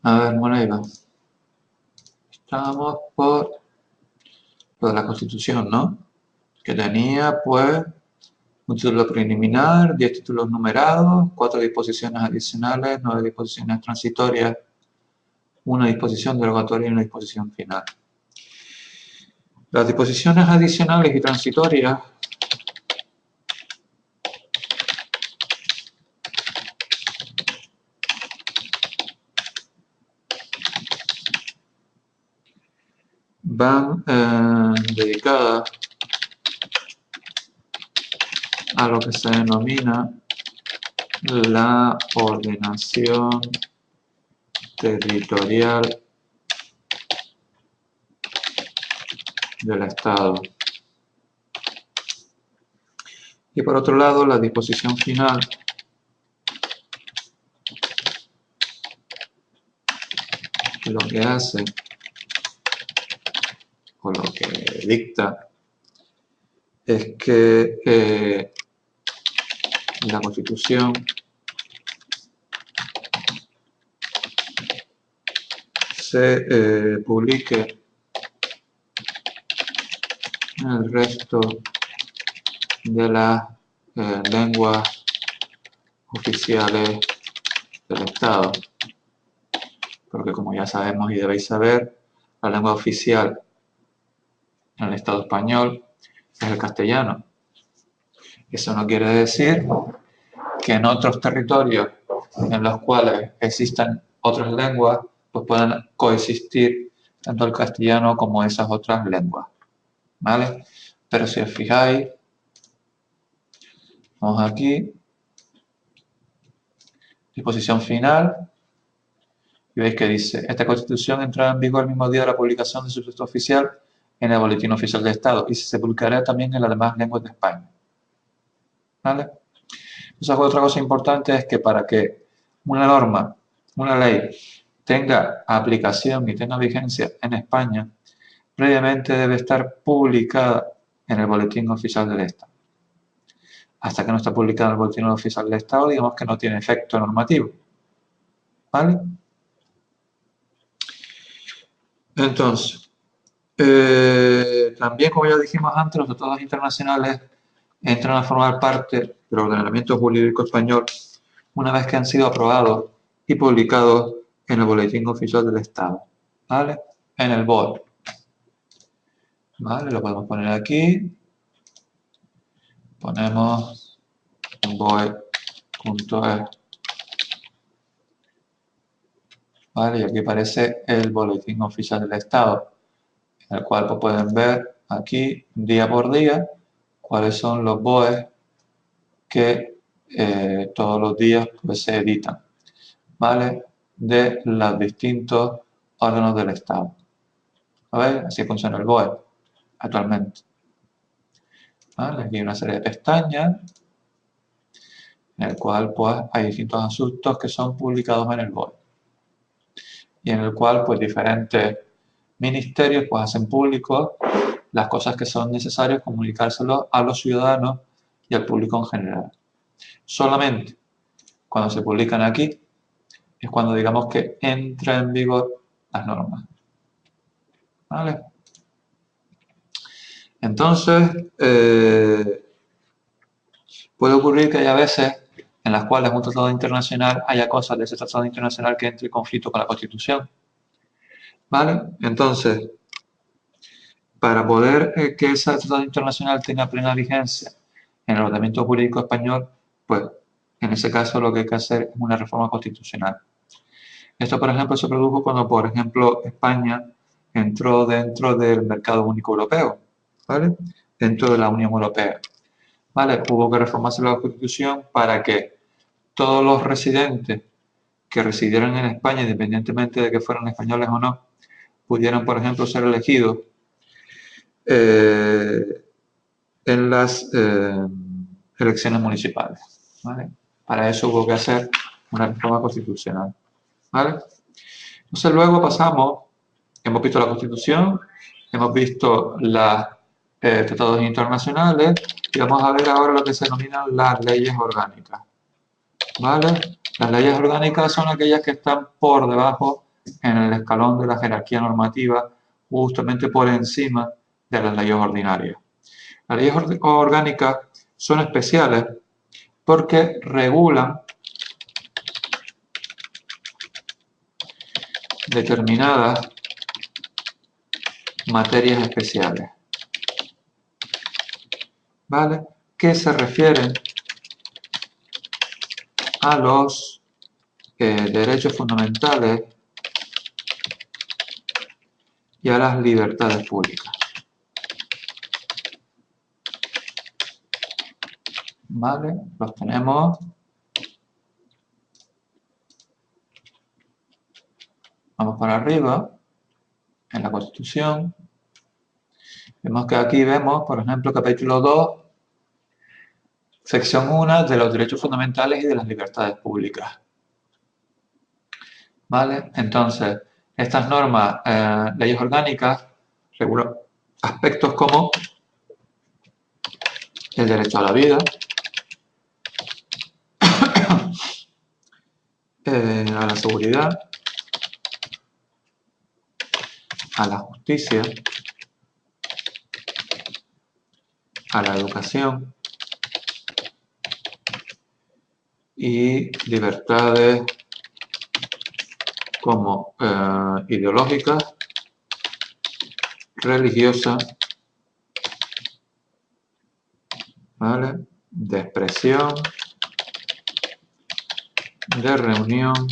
A ver, Moreiva. Estamos por lo de la Constitución, ¿no? Que tenía, pues, un título preliminar, 10 títulos numerados, 4 disposiciones adicionales, 9 disposiciones transitorias, una disposición derogatoria y una disposición final. Las disposiciones adicionales y transitorias van dedicadas a lo que se denomina la ordenación territorial del Estado. Y por otro lado, la disposición final lo que hace o lo que dicta es que la Constitución se publique en el resto de las lenguas oficiales del Estado, porque como ya sabemos y debéis saber, la lengua oficial en el Estado español es el castellano. Eso no quiere decir que en otros territorios en los cuales existan otras lenguas, pues puedan coexistir tanto el castellano como esas otras lenguas, ¿vale? Pero si os fijáis, vamos aquí, disposición final, y veis que dice, esta Constitución entrará en vigor el mismo día de la publicación de su texto oficial en el Boletín Oficial del Estado y se publicará también en las demás lenguas de España, ¿vale? Entonces, otra cosa importante es que para que una norma, una ley, tenga aplicación y tenga vigencia en España, previamente debe estar publicada en el Boletín Oficial del Estado. Hasta que no está publicada en el Boletín Oficial del Estado, digamos que no tiene efecto normativo, ¿vale? Entonces, también, como ya dijimos antes, los tratados internacionales entran a formar parte del ordenamiento jurídico español una vez que han sido aprobados y publicados en el Boletín Oficial del Estado, ¿vale? En el BOE, ¿vale? Lo podemos poner aquí, ponemos boe.es, ¿vale? Y aquí aparece el Boletín Oficial del Estado, en el cual pues, pueden ver aquí, día por día, cuáles son los BOEs que todos los días pues, se editan, ¿vale? De los distintos órganos del Estado. ¿Vale? Así funciona el BOE actualmente. ¿Vale? Aquí hay una serie de pestañas en el cual pues, hay distintos asuntos que son publicados en el BOE y en el cual pues, diferentes ministerios pues, hacen públicos las cosas que son necesarias comunicárselos a los ciudadanos y al público en general. Solamente cuando se publican aquí es cuando digamos que entra en vigor las normas. ¿Vale? Entonces, puede ocurrir que haya veces en las cuales un tratado internacional haya cosas de ese tratado internacional que entre en conflicto con la Constitución. ¿Vale? Entonces, para poder que ese tratado internacional tenga plena vigencia en el ordenamiento jurídico español, pues en ese caso lo que hay que hacer es una reforma constitucional. Esto, por ejemplo, se produjo cuando, por ejemplo, España entró dentro del mercado único europeo, ¿vale? Dentro de la Unión Europea. ¿Vale? Hubo que reformarse la Constitución para que todos los residentes que residieran en España, independientemente de que fueran españoles o no, pudieran, por ejemplo, ser elegidos en las elecciones municipales. ¿Vale? Para eso hubo que hacer una reforma constitucional. ¿Vale? Entonces luego pasamos, hemos visto la Constitución, hemos visto los tratados internacionales y vamos a ver ahora lo que se denominan las leyes orgánicas. ¿Vale? Las leyes orgánicas son aquellas que están por debajo en el escalón de la jerarquía normativa, justamente por encima de las leyes ordinarias. Las leyes orgánicas son especiales porque regulan determinadas materias especiales, ¿vale? Que se refieren a los derechos fundamentales y a las libertades públicas. ¿Vale? Los tenemos. Vamos para arriba, en la Constitución. Vemos que aquí vemos, por ejemplo, capítulo 2, sección 1 de los derechos fundamentales y de las libertades públicas. ¿Vale? Entonces, estas normas, leyes orgánicas, regulan aspectos como el derecho a la vida, a la seguridad, a la justicia, a la educación y libertades como ideológicas, religiosas, ¿vale? De expresión, de reunión,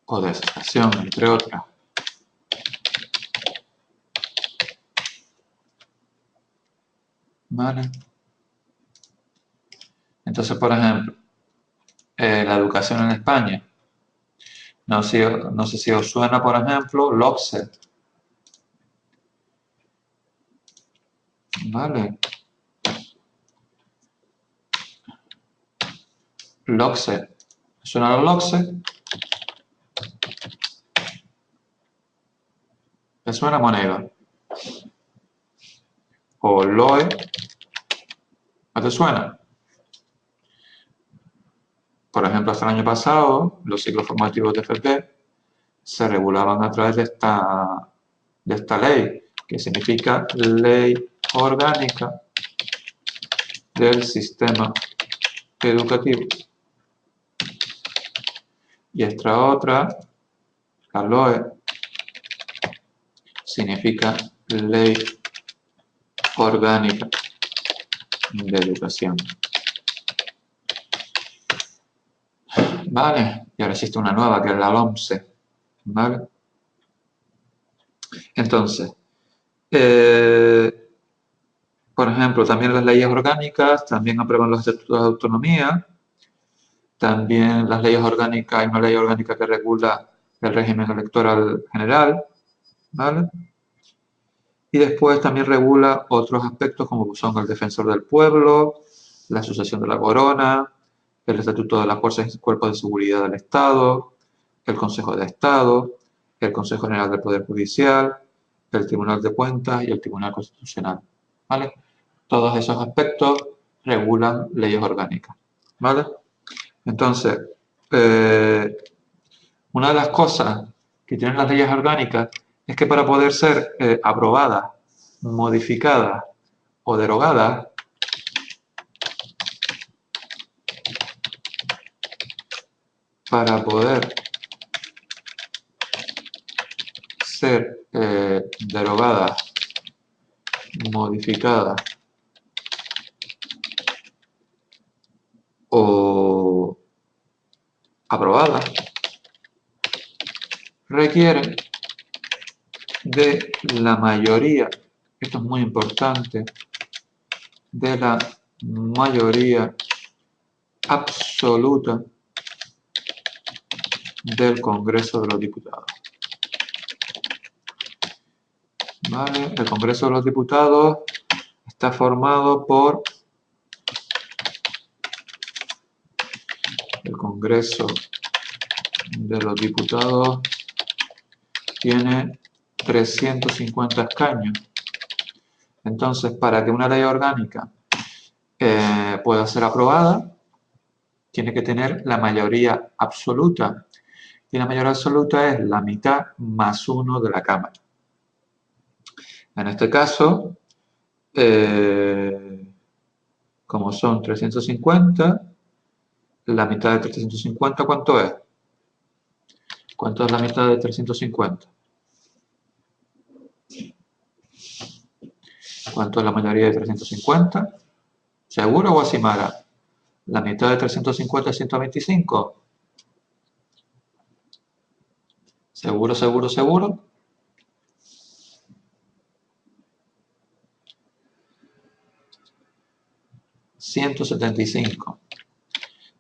o de asociación, entre otras. ¿Vale? Entonces, por ejemplo, la educación en España. No sé si os suena, por ejemplo, LOCSE. ¿Vale? LOCSE. ¿Suena los LOCSE? ¿Te suena, Moneda? O LOE. ¿No te suena? Por ejemplo, hasta el año pasado, los ciclos formativos de FP se regulaban a través de esta ley, que significa Ley Orgánica del Sistema Educativo. Y esta otra, la LOE, significa Ley Orgánica de Educación. ¿Vale? Y ahora existe una nueva que es la LOMSE. ¿Vale? Entonces, por ejemplo, también las leyes orgánicas también aprueban los estatutos de autonomía. También las leyes orgánicas, hay una ley orgánica que regula el régimen electoral general. ¿Vale? Y después también regula otros aspectos como son el defensor del pueblo, la sucesión de la corona, el estatuto de las fuerzas y cuerpos de seguridad del Estado, el Consejo de Estado, el Consejo General del Poder Judicial, el Tribunal de Cuentas y el Tribunal Constitucional. ¿Vale? Todos esos aspectos regulan leyes orgánicas. ¿Vale? Entonces, una de las cosas que tienen las leyes orgánicas es que para poder ser aprobadas, modificadas o derogadas, para poder ser derogadas, modificadas o aprobadas, requieren de la mayoría, esto es muy importante, de la mayoría absoluta del Congreso de los Diputados. ¿Vale? El Congreso de los Diputados está formado por el Congreso de los Diputados, tiene 350 escaños. Entonces, para que una ley orgánica pueda ser aprobada, tiene que tener la mayoría absoluta. Y la mayoría absoluta es la mitad más 1 de la Cámara. En este caso, como son 350, la mitad de 350, ¿cuánto es? ¿Cuánto es la mitad de 350? ¿Cuánto es la mayoría de 350? ¿Seguro o Asimara? ¿La mitad de 350 es 125? ¿Seguro, seguro, seguro? $175.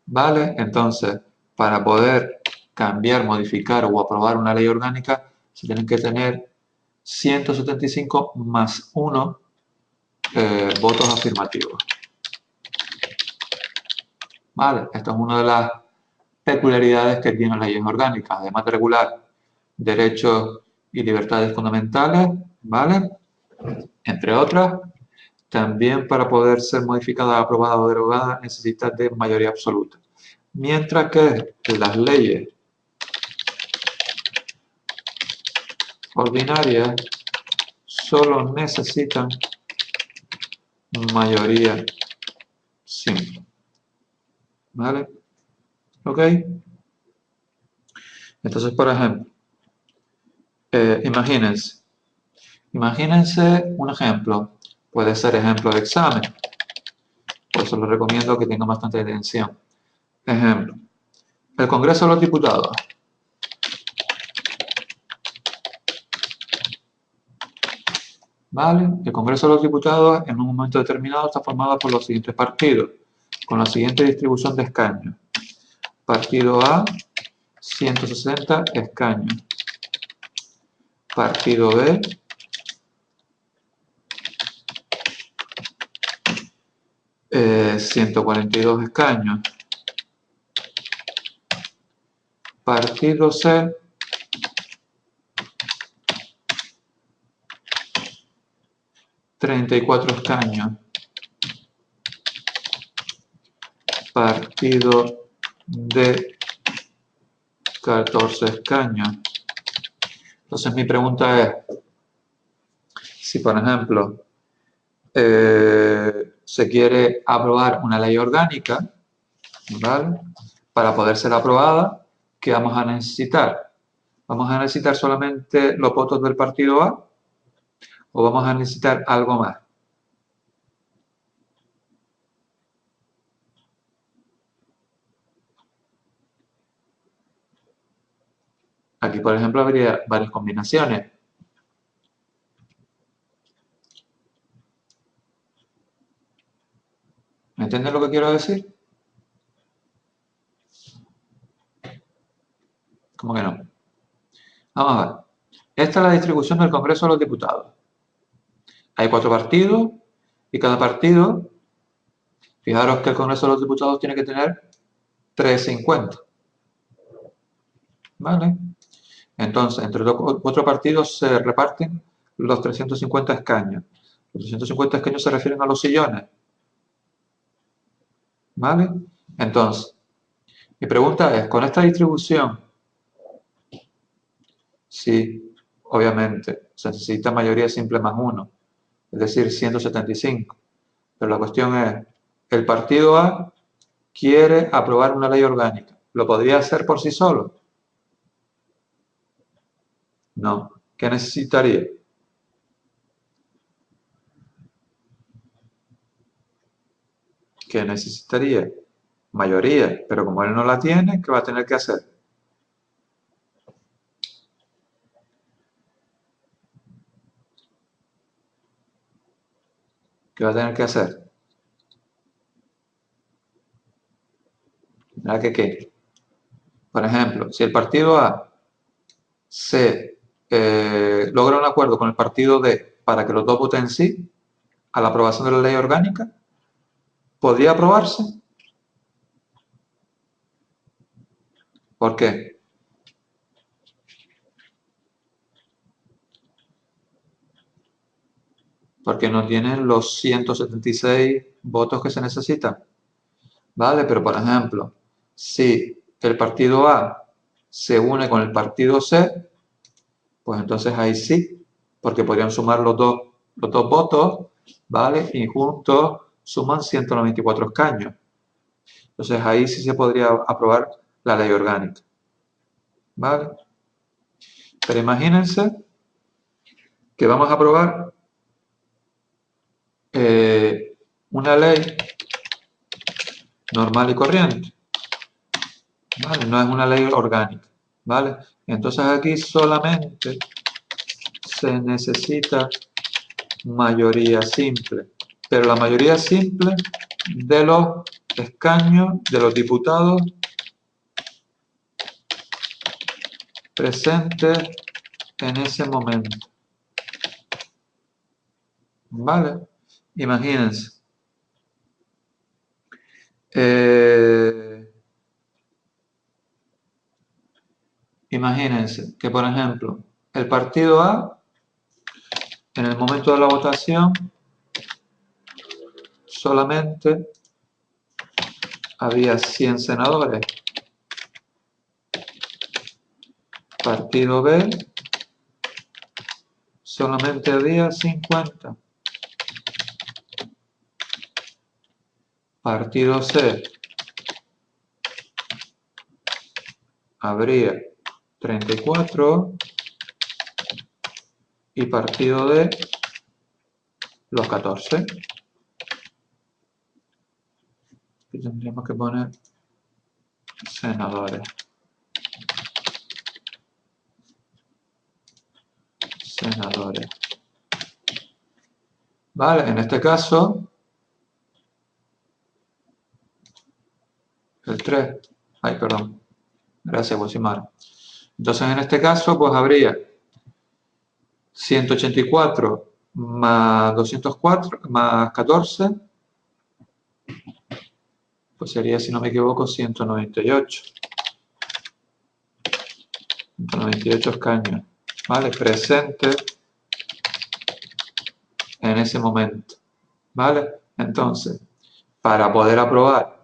¿Vale? Entonces, para poder cambiar, modificar o aprobar una ley orgánica, se tienen que tener 175 más 1 votos afirmativos. ¿Vale? Esta es una de las peculiaridades que tienen las leyes orgánicas, además de regular derechos y libertades fundamentales, ¿vale? Entre otras, también para poder ser modificada, aprobada o derogada necesita de mayoría absoluta. Mientras que las leyes ordinarias solo necesitan mayoría simple. ¿Vale? ¿Ok? Entonces, por ejemplo, imagínense un ejemplo. Puede ser ejemplo de examen. Por eso les recomiendo que tengan bastante atención. Ejemplo. El Congreso de los Diputados. ¿Vale? El Congreso de los Diputados en un momento determinado está formado por los siguientes partidos, con la siguiente distribución de escaños. Partido A, 160 escaños. Partido B, 142 escaños. Partido C, 34 escaños. Partido D, 14 escaños. Entonces mi pregunta es, si por ejemplo se quiere aprobar una ley orgánica, ¿vale? Para poder ser aprobada, ¿qué vamos a necesitar? ¿Vamos a necesitar solamente los votos del partido A o vamos a necesitar algo más? Aquí, por ejemplo, habría varias combinaciones. ¿Me entienden lo que quiero decir? ¿Cómo que no? Vamos a ver. Esta es la distribución del Congreso de los Diputados. Hay 4 partidos y cada partido, fijaros que el Congreso de los Diputados tiene que tener 350. ¿Vale? Entonces, entre los 4 partidos se reparten los 350 escaños. Los 350 escaños se refieren a los sillones. ¿Vale? Entonces, mi pregunta es, con esta distribución, sí, obviamente, se necesita mayoría simple más 1, es decir, 175. Pero la cuestión es, el partido A quiere aprobar una ley orgánica. ¿Lo podría hacer por sí solo? No. ¿Qué necesitaría? ¿Qué necesitaría? Mayoría. Pero como él no la tiene, ¿qué va a tener que hacer? ¿Qué va a tener que hacer? ¿Nada que qué? Por ejemplo, si el partido A se logra un acuerdo con el partido D para que los dos voten sí a la aprobación de la ley orgánica, ¿podría aprobarse? ¿Por qué? porque no tienen los 176 votos que se necesitan, ¿vale? Pero, por ejemplo, si el partido A se une con el partido C, pues entonces ahí sí, porque podrían sumar los dos votos, ¿vale? Y juntos suman 194 escaños. Entonces ahí sí se podría aprobar la ley orgánica, ¿vale? Pero imagínense que vamos a aprobar una ley normal y corriente, ¿vale? No es una ley orgánica, ¿vale? Entonces aquí solamente se necesita mayoría simple, pero la mayoría simple de los escaños de los diputados presentes en ese momento, ¿vale? Imagínense. Imagínense que, por ejemplo, el partido A, en el momento de la votación, solamente había 100 senadores. Partido B, solamente había 50. Partido C, habría 34. Y partido D, los 14. Y tendríamos que poner senadores. Senadores. Vale, en este caso, el 3. Ay, perdón. Gracias, Bosimar. Entonces, en este caso, pues habría 184 más 204 más 14, pues sería, si no me equivoco, 198. 198 escaños, ¿vale? Presentes en ese momento, ¿vale? Entonces, para poder aprobar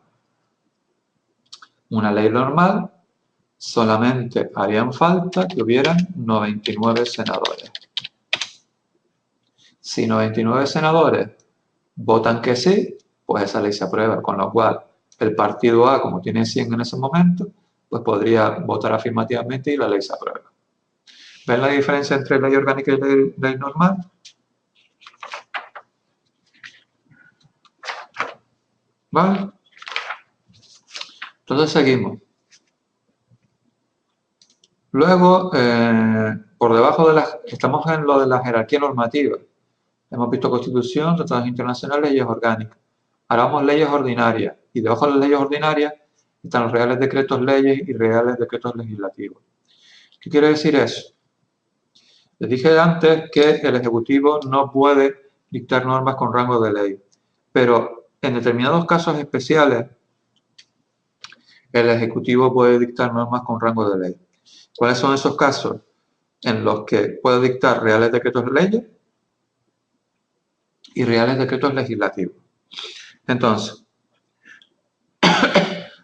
una ley normal, solamente harían falta que hubieran 99 senadores. Si 99 senadores votan que sí, pues esa ley se aprueba, con lo cual el partido A, como tiene 100 en ese momento, pues podría votar afirmativamente y la ley se aprueba. ¿Ven la diferencia entre ley orgánica y ley normal? ¿Vale? Entonces seguimos. Luego, por debajo de estamos en lo de la jerarquía normativa. Hemos visto Constitución, tratados internacionales, leyes orgánicas. Ahora vamos a leyes ordinarias. Y debajo de las leyes ordinarias están los reales decretos leyes y reales decretos legislativos. ¿Qué quiere decir eso? Les dije antes que el Ejecutivo no puede dictar normas con rango de ley, pero en determinados casos especiales el Ejecutivo puede dictar normas con rango de ley. ¿Cuáles son esos casos? En los que puede dictar reales decretos leyes y reales decretos legislativos. Entonces,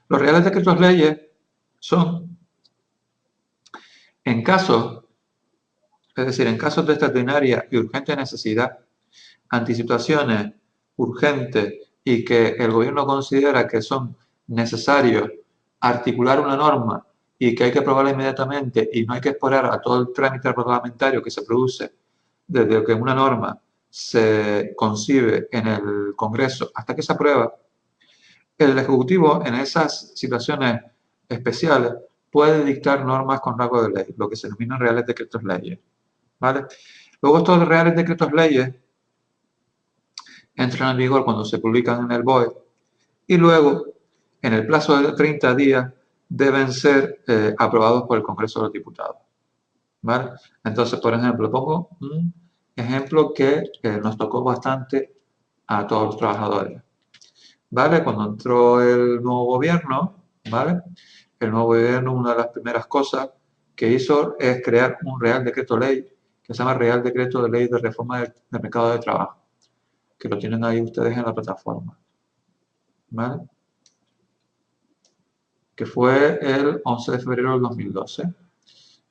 los reales decretos leyes son en casos, es decir, en casos de extraordinaria y urgente necesidad, ante situaciones urgentes y que el gobierno considera que son necesarios articular una norma y que hay que aprobarla inmediatamente y no hay que esperar a todo el trámite parlamentario que se produce desde que una norma se concibe en el Congreso hasta que se aprueba, el Ejecutivo en esas situaciones especiales puede dictar normas con rango de ley, lo que se denominan reales decretos leyes, ¿vale? Luego estos reales decretos leyes entran en vigor cuando se publican en el BOE y luego, en el plazo de 30 días, deben ser aprobados por el Congreso de los Diputados, ¿vale? Entonces, por ejemplo, pongo un ejemplo que nos tocó bastante a todos los trabajadores, ¿vale? Cuando entró el nuevo gobierno, ¿vale? El nuevo gobierno, una de las primeras cosas que hizo es crear un Real Decreto Ley, que se llama Real Decreto de Ley de Reforma del Mercado de Trabajo, que lo tienen ahí ustedes en la plataforma, ¿vale? Que fue el 11 de febrero del 2012,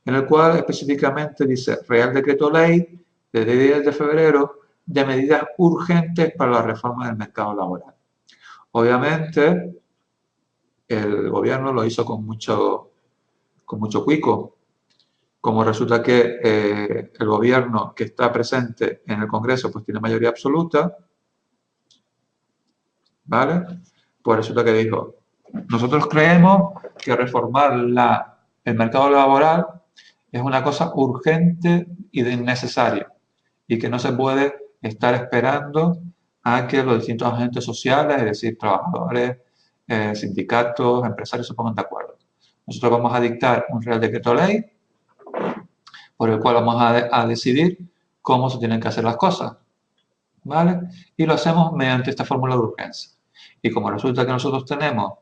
en el cual específicamente dice Real Decreto Ley de 10 de febrero de medidas urgentes para la reforma del mercado laboral. Obviamente, el gobierno lo hizo con mucho cuico. Como resulta que el gobierno que está presente en el Congreso pues tiene mayoría absoluta, ¿vale? Pues resulta que dijo, nosotros creemos que reformar el mercado laboral es una cosa urgente y innecesaria y que no se puede estar esperando a que los distintos agentes sociales, es decir, trabajadores, sindicatos, empresarios se pongan de acuerdo. Nosotros vamos a dictar un Real Decreto Ley por el cual vamos a decidir cómo se tienen que hacer las cosas, ¿vale? Y lo hacemos mediante esta fórmula de urgencia. Y como resulta que nosotros tenemos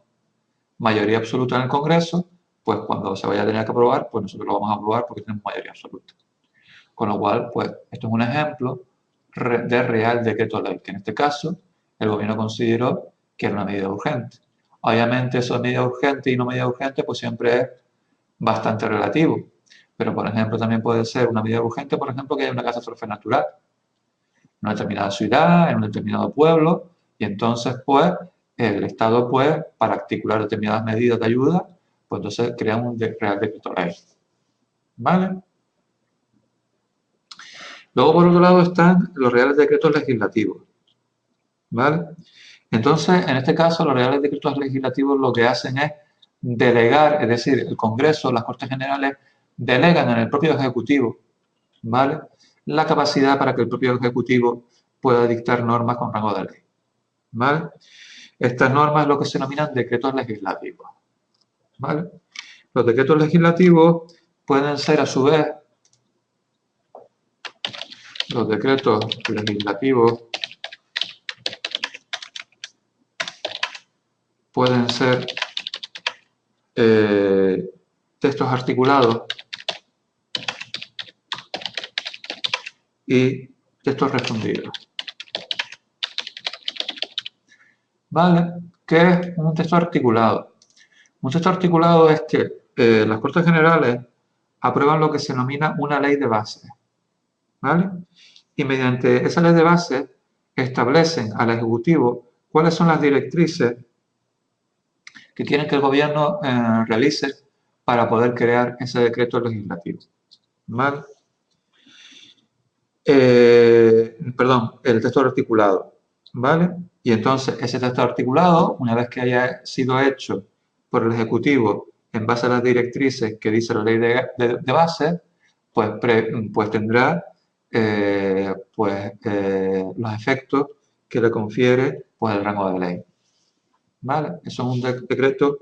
mayoría absoluta en el Congreso, pues cuando se vaya a tener que aprobar, pues nosotros lo vamos a aprobar porque tenemos mayoría absoluta. Con lo cual, pues esto es un ejemplo de Real Decreto Ley, que en este caso el gobierno consideró que era una medida urgente. Obviamente eso de medida urgente y no medida urgente pues siempre es bastante relativo. Pero, por ejemplo, también puede ser una medida urgente, por ejemplo, que haya una catástrofe natural en una determinada ciudad, en un determinado pueblo, y entonces, pues, el Estado, pues, para articular determinadas medidas de ayuda, pues entonces crea un Real Decreto Ley. ¿Vale? Luego, por otro lado, están los Reales Decretos Legislativos. ¿Vale? Entonces, en este caso, los Reales Decretos Legislativos lo que hacen es delegar, es decir, el Congreso, las Cortes Generales, delegan en el propio Ejecutivo, ¿vale?, la capacidad para que el propio Ejecutivo pueda dictar normas con rango de ley, ¿vale? Estas normas es lo que se denominan decretos legislativos, ¿vale? Los decretos legislativos pueden ser, a su vez, los decretos legislativos pueden ser textos articulados y textos refundidos. ¿Vale? ¿Qué es un texto articulado? Un texto articulado es que las Cortes Generales aprueban lo que se denomina una ley de base, ¿vale? Y mediante esa ley de base establecen al Ejecutivo cuáles son las directrices que quieren que el Gobierno realice para poder crear ese decreto legislativo, ¿vale? Perdón, el texto articulado, ¿vale? Y entonces ese texto articulado, una vez que haya sido hecho por el Ejecutivo en base a las directrices que dice la ley de base, pues tendrá los efectos que le confiere pues, el rango de ley, ¿vale? Eso es un decreto,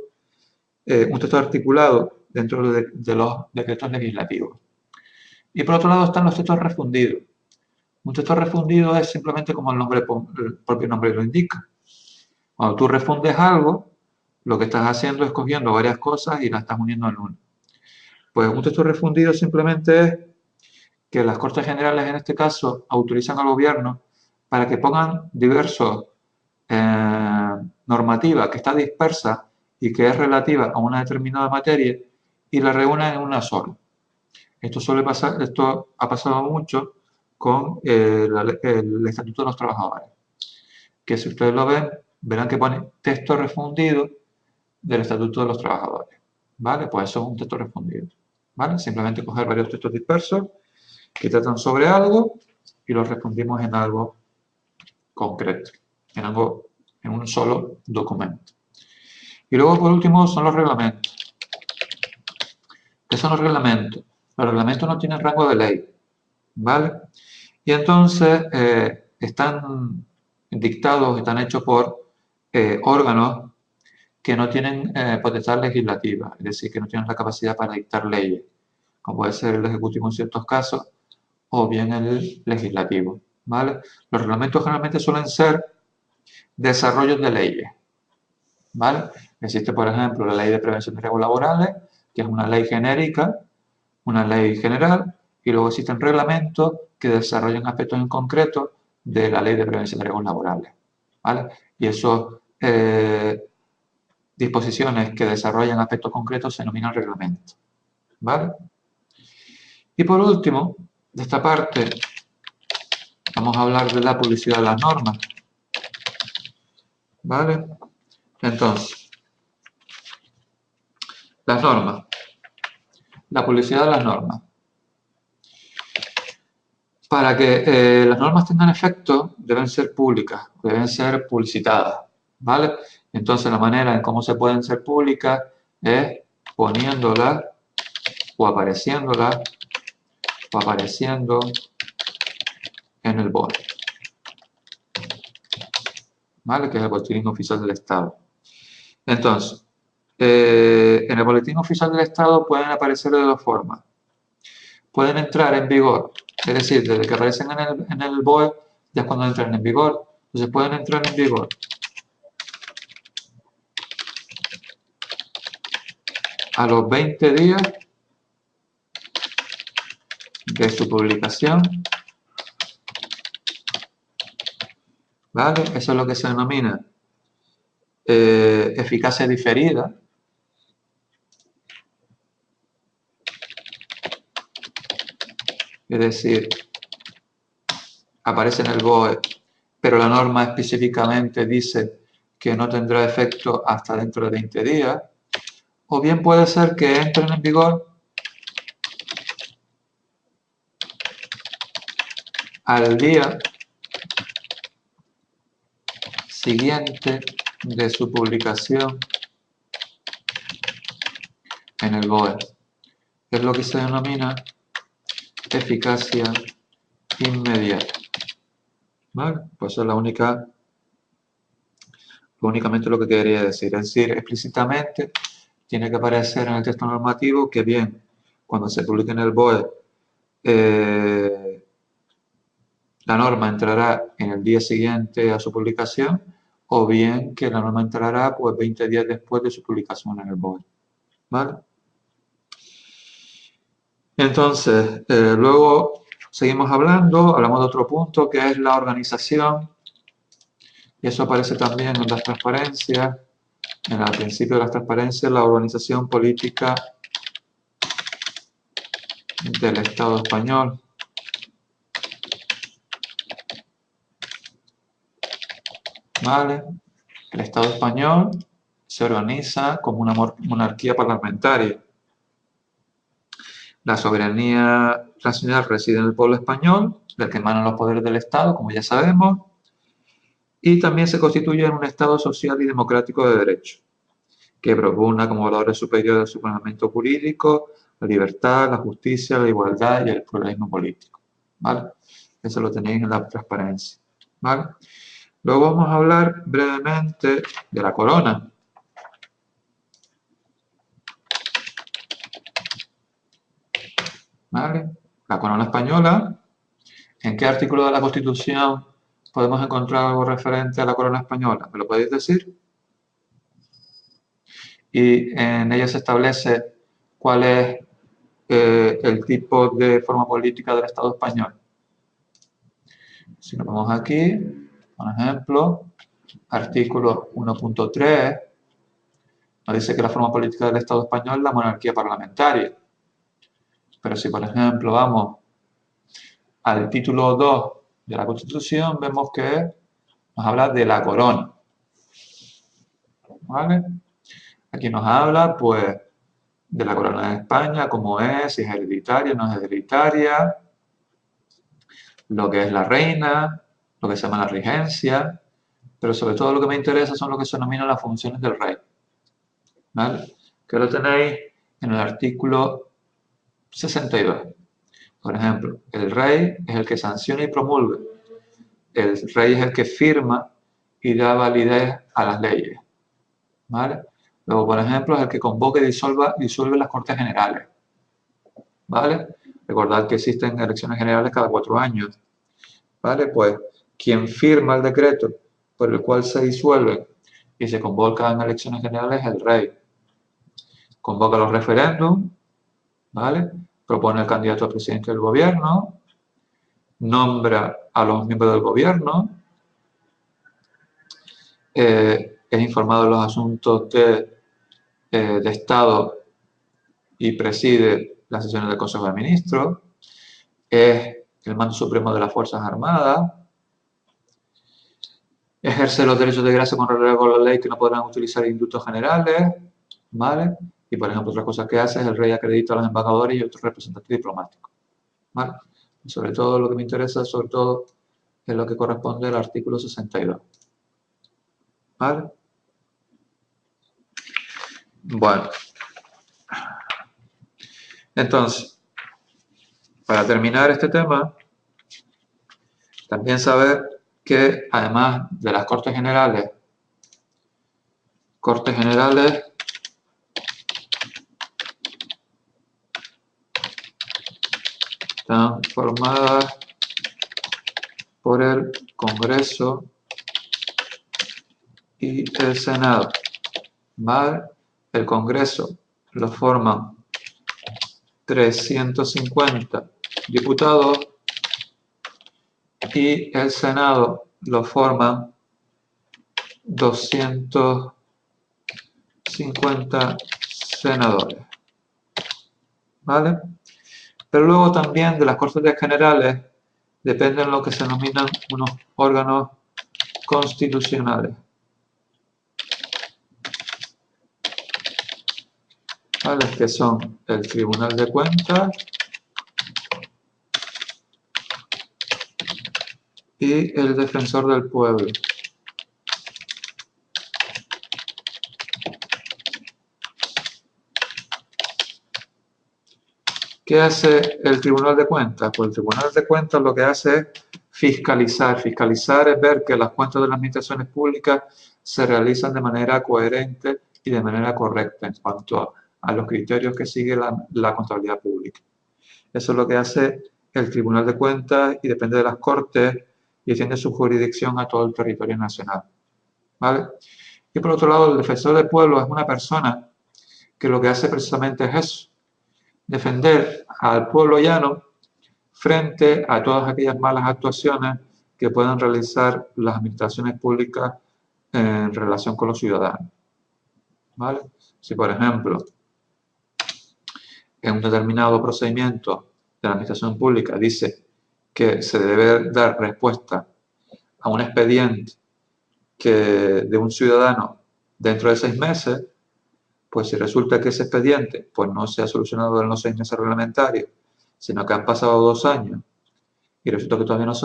un texto articulado dentro de los decretos legislativos. Y por otro lado están los textos refundidos. Un texto refundido es simplemente como el propio nombre lo indica. Cuando tú refundes algo, lo que estás haciendo es cogiendo varias cosas y las estás uniendo en una. Pues un texto refundido simplemente es que las Cortes Generales, en este caso, autorizan al Gobierno para que pongan diversos normativa que está dispersa y que es relativa a una determinada materia y la reúnan en una sola. Esto ha pasado mucho con el Estatuto de los Trabajadores, que si ustedes lo ven, verán que pone texto refundido del Estatuto de los Trabajadores, ¿vale? Pues eso es un texto refundido, ¿vale? Simplemente coger varios textos dispersos que tratan sobre algo y los refundimos en algo concreto, en un solo documento. Y luego, por último, son los reglamentos. ¿Qué son los reglamentos? Los reglamentos no tienen rango de ley, ¿vale? Y entonces están dictados, están hechos por órganos que no tienen potestad legislativa, es decir, que no tienen la capacidad para dictar leyes, como puede ser el Ejecutivo en ciertos casos, o bien el Legislativo, ¿vale? Los reglamentos generalmente suelen ser desarrollos de leyes, ¿vale? Existe, por ejemplo, la Ley de Prevención de Riesgos Laborales, que es una ley genérica, una ley general, y luego existen reglamentos que desarrollan aspectos en concreto de la Ley de Prevención de Riesgos Laborales, ¿vale? Y esas disposiciones que desarrollan aspectos concretos se denominan reglamentos, ¿vale? Y por último, de esta parte, vamos a hablar de la publicidad de las normas, ¿vale? Entonces, las normas. La publicidad de las normas. Para que las normas tengan efecto, deben ser públicas, deben ser publicitadas, ¿vale? Entonces, la manera en cómo se pueden ser públicas es poniéndolas o apareciéndolas o apareciendo en el BOE, ¿vale? Que es el Boletín Oficial del Estado. Entonces, en el Boletín Oficial del Estado pueden aparecer de dos formas. Pueden entrar en vigor, es decir, desde que aparecen en el BOE, ya es cuando entran en vigor. Entonces pueden entrar en vigor a los 20 días de su publicación, ¿vale? Eso es lo que se denomina eficacia diferida. Es decir, aparece en el BOE, pero la norma específicamente dice que no tendrá efecto hasta dentro de 20 días. O bien puede ser que entren en vigor al día siguiente de su publicación en el BOE. Es lo que se denomina eficacia inmediata. ¿Vale? Pues eso es únicamente lo que quería decir. Es decir, explícitamente tiene que aparecer en el texto normativo que bien, cuando se publique en el BOE, la norma entrará en el día siguiente a su publicación, o bien que la norma entrará pues 20 días después de su publicación en el BOE. ¿Vale? Entonces, luego seguimos hablamos de otro punto que es la organización, y eso aparece también en las transparencias, en el principio de las transparencias, la organización política del Estado español. ¿Vale? El Estado español se organiza como una monarquía parlamentaria. La soberanía nacional reside en el pueblo español, del que emanan los poderes del Estado, como ya sabemos, y también se constituye en un Estado social y democrático de derecho, que propugna como valores superiores del ordenamiento jurídico, la libertad, la justicia, la igualdad y el pluralismo político. ¿Vale? Eso lo tenéis en la transparencia. ¿Vale? Luego vamos a hablar brevemente de la corona. ¿Vale? La corona española. ¿En qué artículo de la Constitución podemos encontrar algo referente a la corona española? ¿Me lo podéis decir? Y en ella se establece cuál es el tipo de forma política del Estado español. Si nos vamos aquí, por ejemplo, artículo 1.3, nos dice que la forma política del Estado español es la monarquía parlamentaria. Pero si, por ejemplo, vamos al título 2 de la Constitución, vemos que nos habla de la corona. ¿Vale? Aquí nos habla, pues, de la corona de España, cómo es, si es hereditaria, no es hereditaria, lo que es la reina, lo que se llama la regencia, pero sobre todo lo que me interesa son lo que se denominan las funciones del rey. ¿Vale? Que lo tenéis en el artículo 62. Por ejemplo, el rey es el que sanciona y promulga. El rey es el que firma y da validez a las leyes. ¿Vale? Luego, por ejemplo, es el que convoca y disuelve las Cortes Generales. ¿Vale? Recordad que existen elecciones generales cada 4 años. ¿Vale? Pues quien firma el decreto por el cual se disuelve y se convocan elecciones generales es el rey. Convoca los referéndums, ¿vale? Propone el candidato a presidente del gobierno nombra a los miembros del gobierno, es informado de los asuntos de Estado y preside las sesiones del Consejo de Ministros, es el mando supremo de las Fuerzas Armadas, ejerce los derechos de gracia con regla a la ley que no podrán utilizar indultos generales, ¿vale? Y, por ejemplo, otras cosas que hace es el rey acredita a los embajadores y otros representantes diplomáticos, ¿vale? Y sobre todo lo que me interesa, sobre todo, es lo que corresponde al artículo 62, ¿vale? Bueno, entonces, para terminar este tema, también saber que además de las Cortes Generales están formadas por el Congreso y el Senado, ¿vale? El Congreso lo forman 350 diputados y el Senado lo forman 250 senadores, ¿vale? Pero luego también de las Cortes Generales dependen lo que se denominan unos órganos constitucionales, ¿vale? Que son el Tribunal de Cuentas y el Defensor del Pueblo. ¿Qué hace el Tribunal de Cuentas? Pues el Tribunal de Cuentas lo que hace es fiscalizar. Fiscalizar es ver que las cuentas de las administraciones públicas se realizan de manera coherente y de manera correcta en cuanto a los criterios que sigue la contabilidad pública. Eso es lo que hace el Tribunal de Cuentas y depende de las Cortes y extiende su jurisdicción a todo el territorio nacional, ¿vale? Y por otro lado, el Defensor del Pueblo es una persona que lo que hace precisamente es eso: defender al pueblo llano frente a todas aquellas malas actuaciones que puedan realizar las administraciones públicas en relación con los ciudadanos, ¿vale? Si, por ejemplo, en un determinado procedimiento de la administración pública dice que se debe dar respuesta a un expediente de un ciudadano dentro de 6 meses, pues si resulta que ese expediente pues no se ha solucionado en los 6 meses reglamentarios, sino que han pasado 2 años y resulta que todavía no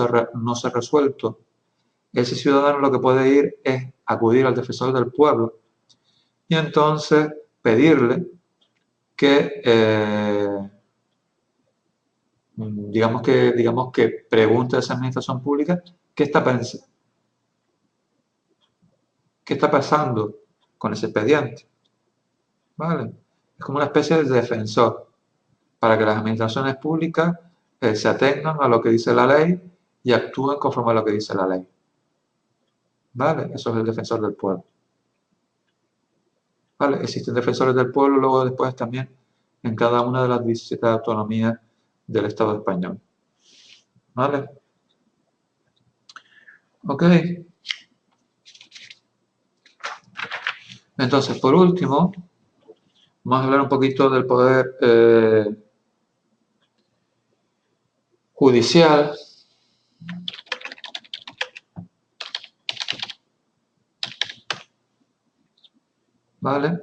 se ha resuelto, ese ciudadano lo que puede ir es acudir al Defensor del Pueblo y entonces pedirle que, digamos que pregunte a esa administración pública qué está pasando con ese expediente, ¿vale? Es como una especie de defensor para que las administraciones públicas se atengan a lo que dice la ley y actúen conforme a lo que dice la ley, ¿vale? Eso es el Defensor del Pueblo, ¿vale? Existen defensores del pueblo luego después también en cada una de las 17 autonomías del Estado español, ¿vale? Ok. Entonces, por último, vamos a hablar un poquito del poder judicial. ¿Vale?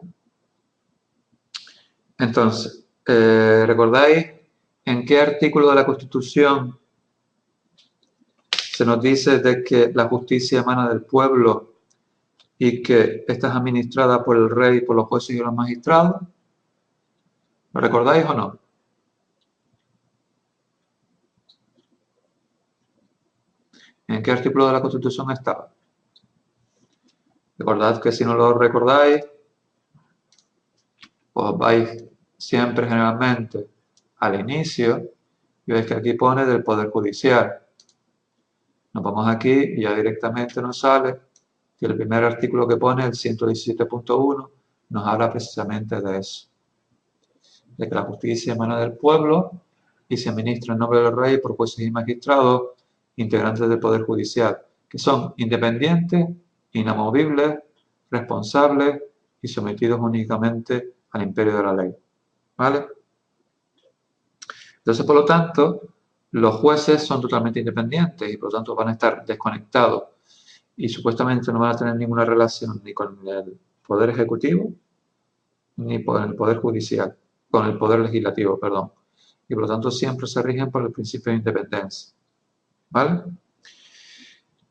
Entonces, ¿recordáis en qué artículo de la Constitución se nos dice de que la justicia emana del pueblo y que esta es administrada por el rey, por los jueces y los magistrados? ¿Lo recordáis o no? ¿En qué artículo de la Constitución estaba? Recordad que si no lo recordáis, pues vais siempre generalmente al inicio y veis que aquí pone del Poder Judicial. Nos vamos aquí y ya directamente nos sale que el primer artículo que pone, el 117.1, nos habla precisamente de eso, de que la justicia emana del pueblo y se administra en nombre del rey por jueces y magistrados, integrantes del Poder Judicial, que son independientes, inamovibles, responsables y sometidos únicamente al imperio de la ley. ¿Vale? Entonces, por lo tanto, los jueces son totalmente independientes y por lo tanto van a estar desconectados y supuestamente no van a tener ninguna relación ni con el Poder Ejecutivo ni con el Poder Judicial, con el Poder Legislativo, perdón. Y por lo tanto siempre se rigen por el principio de independencia. ¿Vale?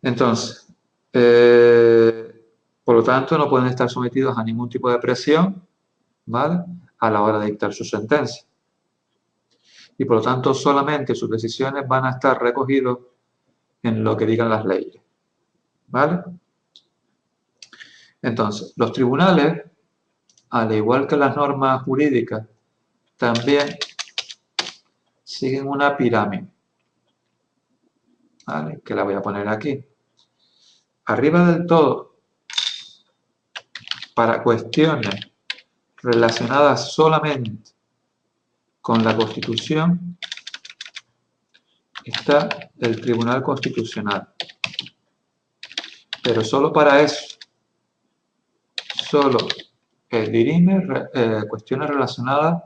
Entonces, por lo tanto, no pueden estar sometidos a ningún tipo de presión, ¿vale?, a la hora de dictar su sentencia. Y por lo tanto, solamente sus decisiones van a estar recogidas en lo que digan las leyes. ¿Vale? Entonces, los tribunales, al igual que las normas jurídicas, también siguen una pirámide. ¿Vale? Que la voy a poner aquí. Arriba del todo, para cuestiones relacionadas solamente con la Constitución, está el Tribunal Constitucional. Pero solo para eso, solo dirime cuestiones relacionadas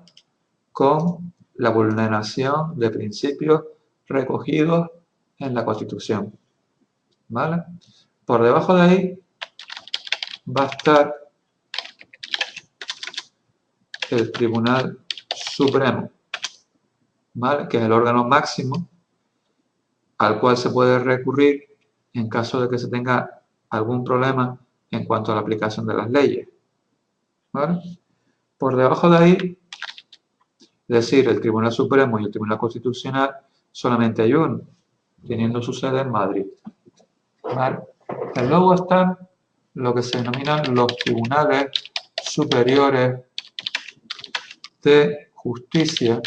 con la vulneración de principios recogidos en la Constitución. ¿Vale? Por debajo de ahí va a estar el Tribunal Supremo, ¿vale?, que es el órgano máximo al cual se puede recurrir en caso de que se tenga algún problema en cuanto a la aplicación de las leyes. ¿Vale? Por debajo de ahí, es decir, el Tribunal Supremo y el Tribunal Constitucional, solamente hay uno, teniendo su sede en Madrid. ¿Vale? Y luego están lo que se denominan los tribunales superiores de justicia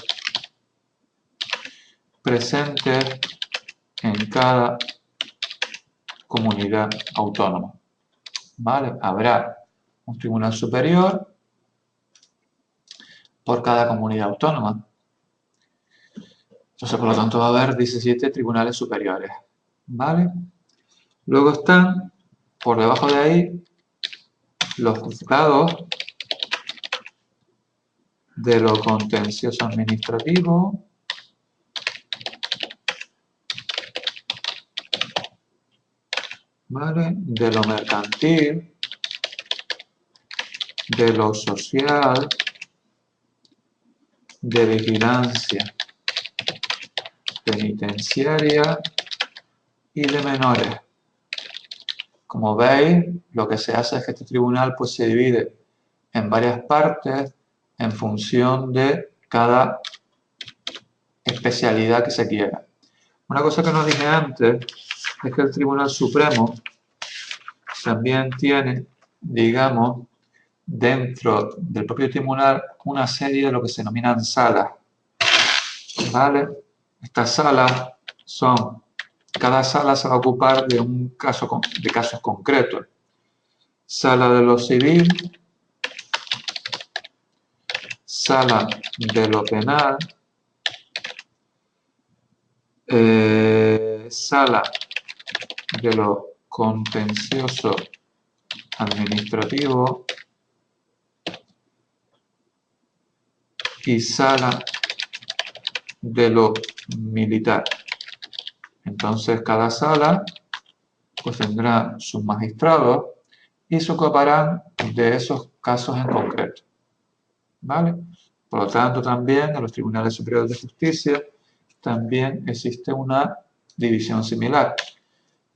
presentes en cada comunidad autónoma. ¿Vale? Habrá un tribunal superior por cada comunidad autónoma. Entonces, por lo tanto, va a haber 17 tribunales superiores. ¿Vale? Luego están, por debajo de ahí, los juzgados de lo contencioso administrativo, ¿vale?, de lo mercantil, de lo social, de vigilancia penitenciaria y de menores. Como veis, lo que se hace es que este tribunal pues, se divide en varias partes en función de cada especialidad que se quiera. Una cosa que no dije antes es que el Tribunal Supremo también tiene, digamos, dentro del propio tribunal una serie de lo que se denominan salas. ¿Vale? Estas salas son, cada sala se va a ocupar de un caso, de casos concretos. Sala de lo civil, sala de lo penal, sala de lo contencioso administrativo y sala de lo militar. Entonces, cada sala pues tendrá sus magistrados y se ocuparán de esos casos en concreto. ¿Vale? Por lo tanto, también en los tribunales superiores de justicia también existe una división similar.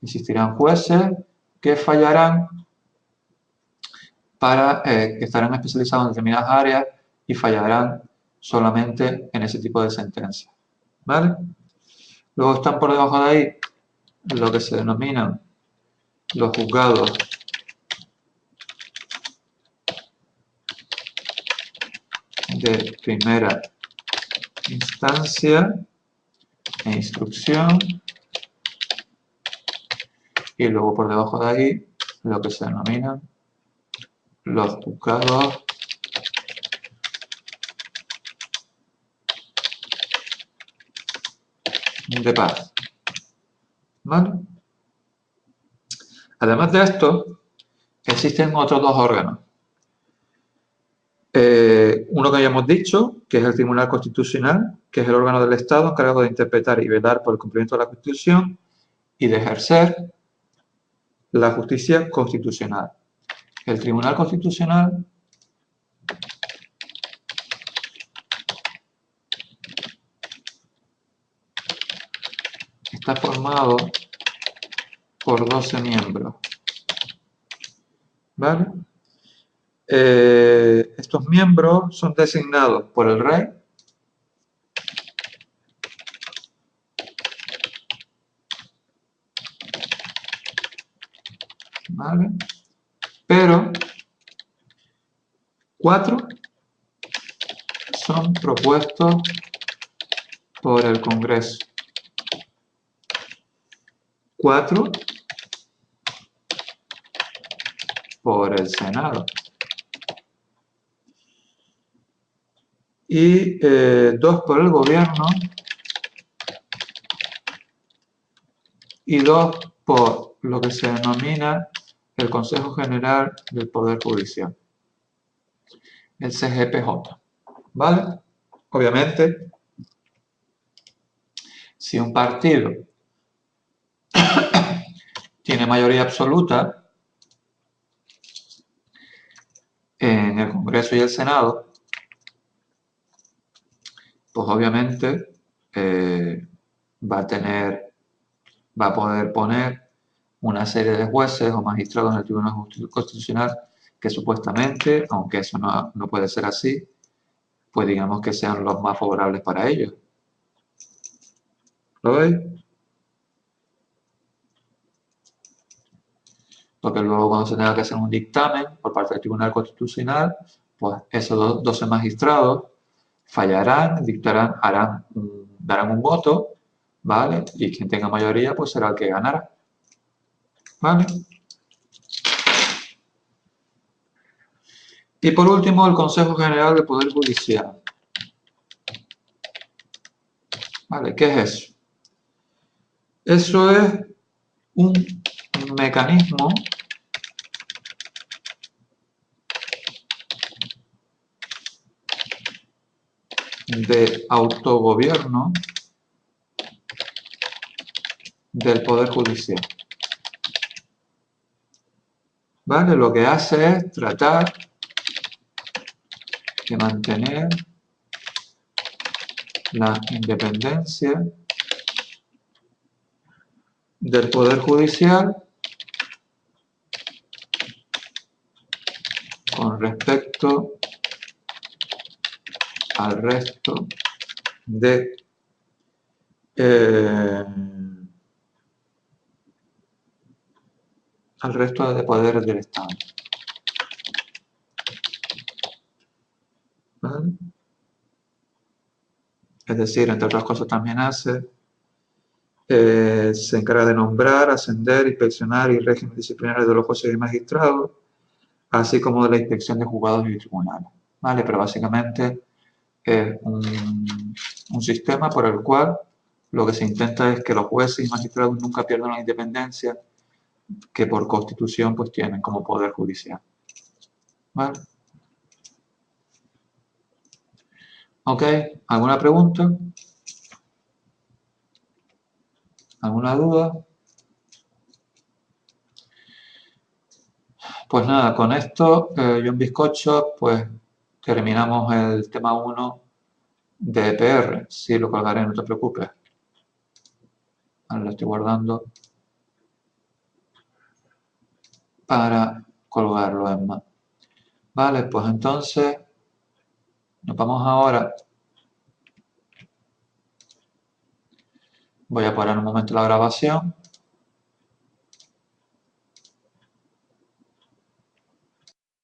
Existirán jueces que fallarán que estarán especializados en determinadas áreas y fallarán solamente en ese tipo de sentencias. ¿Vale? Luego están por debajo de ahí lo que se denominan los juzgados de primera instancia e instrucción, y luego por debajo de ahí lo que se denominan los juzgados de paz. ¿Vale? Además de esto, existen otros dos órganos. Uno que ya hemos dicho, que es el Tribunal Constitucional, que es el órgano del Estado encargado de interpretar y velar por el cumplimiento de la Constitución y de ejercer la justicia constitucional. El Tribunal Constitucional está formado por 12 miembros. ¿Vale? Estos miembros son designados por el rey ¿vale? Pero 4 son propuestos por el Congreso. 4 por el Senado. Y 2 por el Gobierno y 2 por lo que se denomina el Consejo General del Poder Judicial, el CGPJ. ¿Vale? Obviamente, si un partido tiene mayoría absoluta en el Congreso y el Senado, pues obviamente va a poder poner una serie de jueces o magistrados en el Tribunal Constitucional que supuestamente, aunque eso no puede ser así, pues digamos que sean los más favorables para ellos. ¿Lo veis? Porque luego cuando se tenga que hacer un dictamen por parte del Tribunal Constitucional, pues esos 12 magistrados fallarán, darán un voto, ¿vale? Y quien tenga mayoría, pues será el que ganará. ¿Vale? Y por último, el Consejo General del Poder Judicial. ¿Vale? ¿Qué es eso? Eso es un mecanismo de autogobierno del Poder Judicial. ¿Vale? Lo que hace es tratar de mantener la independencia del Poder Judicial con respecto al resto de poderes del Estado. ¿Vale? Es decir, entre otras cosas también se encarga de nombrar, ascender, inspeccionar y régimen disciplinario de los jueces y magistrados, así como de la inspección de juzgados y tribunales. ¿Vale? Pero básicamente es un sistema por el cual lo que se intenta es que los jueces y magistrados nunca pierdan la independencia que por constitución pues tienen como poder judicial. ¿Vale? ¿Ok? ¿Alguna pregunta? ¿Alguna duda? Pues nada, con esto, yo en bizcocho, pues terminamos el tema 1 de EPR. Sí, lo colgaré, no te preocupes. Ahora lo estoy guardando para colgarlo en más. Vale, pues entonces nos vamos ahora. Voy a parar un momento la grabación.